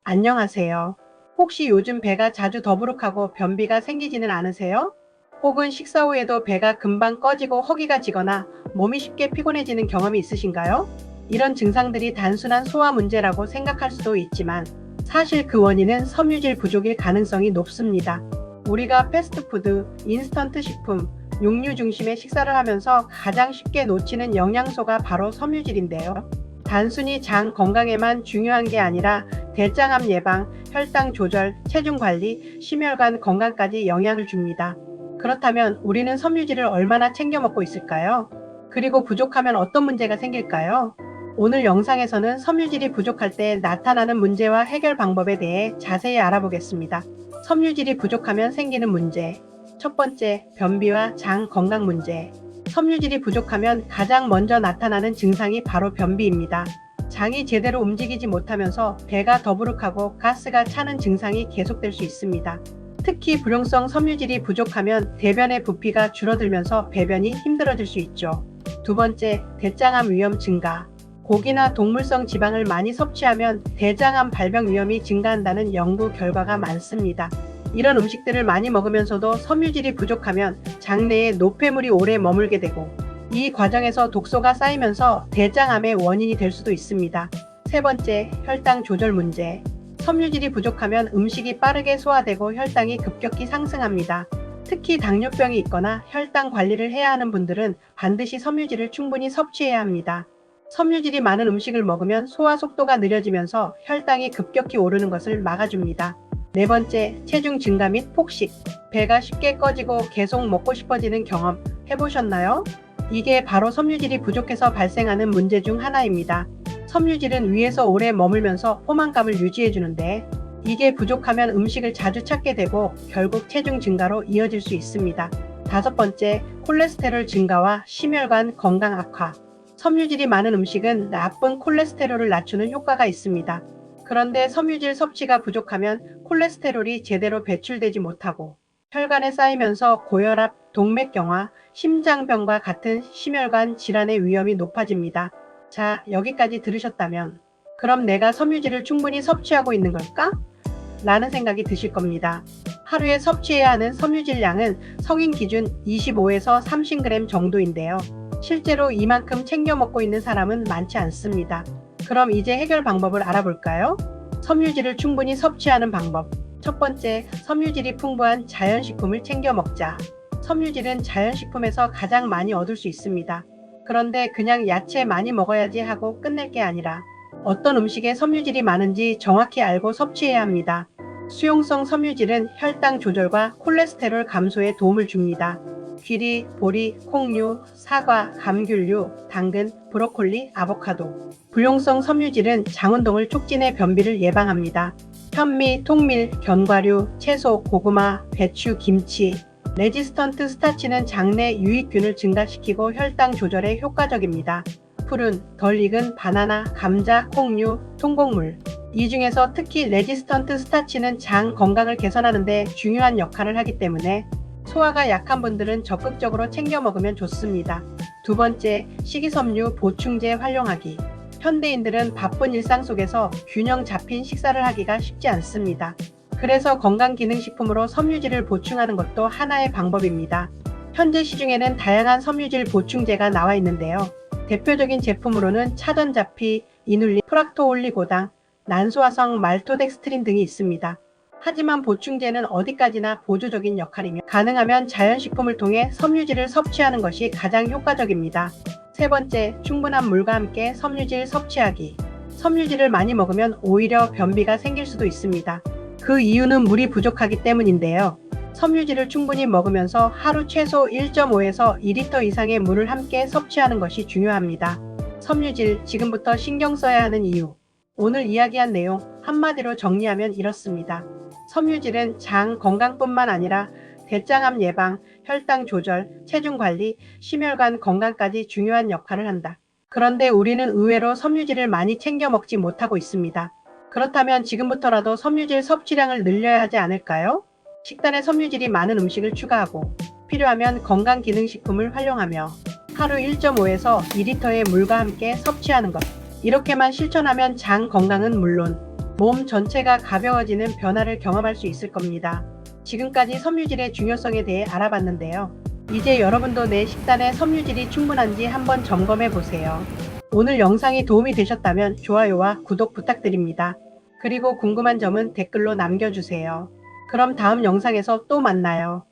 안녕하세요. 혹시 요즘 배가 자주 더부룩하고 변비가 생기지는 않으세요? 혹은 식사 후에도 배가 금방 꺼지고 허기가 지거나 몸이 쉽게 피곤해지는 경험이 있으신가요? 이런 증상들이 단순한 소화 문제라고 생각할 수도 있지만 사실 그 원인은 섬유질 부족일 가능성이 높습니다. 우리가 패스트푸드, 인스턴트 식품, 육류 중심의 식사를 하면서 가장 쉽게 놓치는 영양소가 바로 섬유질인데요. 단순히 장 건강에만 중요한 게 아니라 대장암 예방, 혈당 조절, 체중 관리, 심혈관 건강까지 영향을 줍니다. 그렇다면 우리는 섬유질을 얼마나 챙겨 먹고 있을까요? 그리고 부족하면 어떤 문제가 생길까요? 오늘 영상에서는 섬유질이 부족할 때 나타나는 문제와 해결 방법에 대해 자세히 알아보겠습니다. 섬유질이 부족하면 생기는 문제. 첫 번째, 변비와 장 건강 문제. 섬유질이 부족하면 가장 먼저 나타나는 증상이 바로 변비입니다. 장이 제대로 움직이지 못하면서 배가 더부룩하고 가스가 차는 증상이 계속될 수 있습니다. 특히 불용성 섬유질이 부족하면 대변의 부피가 줄어들면서 배변이 힘들어질 수 있죠. 두 번째, 대장암 위험 증가. 고기나 동물성 지방을 많이 섭취하면 대장암 발병 위험이 증가한다는 연구 결과가 많습니다. 이런 음식들을 많이 먹으면서도 섬유질이 부족하면 장내에 노폐물이 오래 머물게 되고 이 과정에서 독소가 쌓이면서 대장암의 원인이 될 수도 있습니다. 세 번째, 혈당 조절 문제. 섬유질이 부족하면 음식이 빠르게 소화되고 혈당이 급격히 상승합니다. 특히 당뇨병이 있거나 혈당 관리를 해야 하는 분들은 반드시 섬유질을 충분히 섭취해야 합니다. 섬유질이 많은 음식을 먹으면 소화 속도가 느려지면서 혈당이 급격히 오르는 것을 막아줍니다. 네 번째, 체중 증가 및 폭식. 배가 쉽게 꺼지고 계속 먹고 싶어지는 경험 해보셨나요? 이게 바로 섬유질이 부족해서 발생하는 문제 중 하나입니다. 섬유질은 위에서 오래 머물면서 포만감을 유지해주는데 이게 부족하면 음식을 자주 찾게 되고 결국 체중 증가로 이어질 수 있습니다. 다섯 번째, 콜레스테롤 증가와 심혈관 건강 악화. 섬유질이 많은 음식은 나쁜 콜레스테롤을 낮추는 효과가 있습니다. 그런데 섬유질 섭취가 부족하면 콜레스테롤이 제대로 배출되지 못하고 혈관에 쌓이면서 고혈압, 동맥경화, 심장병과 같은 심혈관 질환의 위험이 높아집니다. 자, 여기까지 들으셨다면 그럼 내가 섬유질을 충분히 섭취하고 있는 걸까? 라는 생각이 드실 겁니다. 하루에 섭취해야 하는 섬유질 양은 성인 기준 25에서 30g 정도인데요. 실제로 이만큼 챙겨 먹고 있는 사람은 많지 않습니다. 그럼 이제 해결 방법을 알아볼까요? 섬유질을 충분히 섭취하는 방법. 첫 번째, 섬유질이 풍부한 자연식품을 챙겨 먹자. 섬유질은 자연식품에서 가장 많이 얻을 수 있습니다. 그런데 그냥 야채 많이 먹어야지 하고 끝낼 게 아니라 어떤 음식에 섬유질이 많은지 정확히 알고 섭취해야 합니다. 수용성 섬유질은 혈당 조절과 콜레스테롤 감소에 도움을 줍니다. 귀리, 보리, 콩류, 사과, 감귤류, 당근, 브로콜리, 아보카도. 불용성 섬유질은 장운동을 촉진해 변비를 예방합니다. 현미, 통밀, 견과류, 채소, 고구마, 배추, 김치. 레지스턴트 스타치는 장내 유익균을 증가시키고 혈당 조절에 효과적입니다. 푸른, 덜 익은 바나나, 감자, 콩류, 통곡물. 이 중에서 특히 레지스턴트 스타치는 장 건강을 개선하는 데 중요한 역할을 하기 때문에 소화가 약한 분들은 적극적으로 챙겨 먹으면 좋습니다. 두 번째, 식이섬유 보충제 활용하기. 현대인들은 바쁜 일상 속에서 균형 잡힌 식사를 하기가 쉽지 않습니다. 그래서 건강기능식품으로 섬유질을 보충하는 것도 하나의 방법입니다. 현재 시중에는 다양한 섬유질 보충제가 나와 있는데요. 대표적인 제품으로는 차전자피, 이눌린, 프락토올리고당, 난소화성 말토덱스트린 등이 있습니다. 하지만 보충제는 어디까지나 보조적인 역할이며 가능하면 자연식품을 통해 섬유질을 섭취하는 것이 가장 효과적입니다. 세 번째, 충분한 물과 함께 섬유질 섭취하기. 섬유질을 많이 먹으면 오히려 변비가 생길 수도 있습니다. 그 이유는 물이 부족하기 때문인데요. 섬유질을 충분히 먹으면서 하루 최소 1.5에서 2리터 이상의 물을 함께 섭취하는 것이 중요합니다. 섬유질, 지금부터 신경 써야 하는 이유. 오늘 이야기한 내용 한마디로 정리하면 이렇습니다. 섬유질은 장 건강뿐만 아니라 대장암 예방, 혈당 조절, 체중 관리, 심혈관 건강까지 중요한 역할을 한다. 그런데 우리는 의외로 섬유질을 많이 챙겨 먹지 못하고 있습니다. 그렇다면 지금부터라도 섬유질 섭취량을 늘려야 하지 않을까요? 식단에 섬유질이 많은 음식을 추가하고 필요하면 건강기능식품을 활용하며 하루 1.5에서 2리터의 물과 함께 섭취하는 것. 이렇게만 실천하면 장 건강은 물론 몸 전체가 가벼워지는 변화를 경험할 수 있을 겁니다. 지금까지 섬유질의 중요성에 대해 알아봤는데요. 이제 여러분도 내 식단에 섬유질이 충분한지 한번 점검해 보세요. 오늘 영상이 도움이 되셨다면 좋아요와 구독 부탁드립니다. 그리고 궁금한 점은 댓글로 남겨주세요. 그럼 다음 영상에서 또 만나요.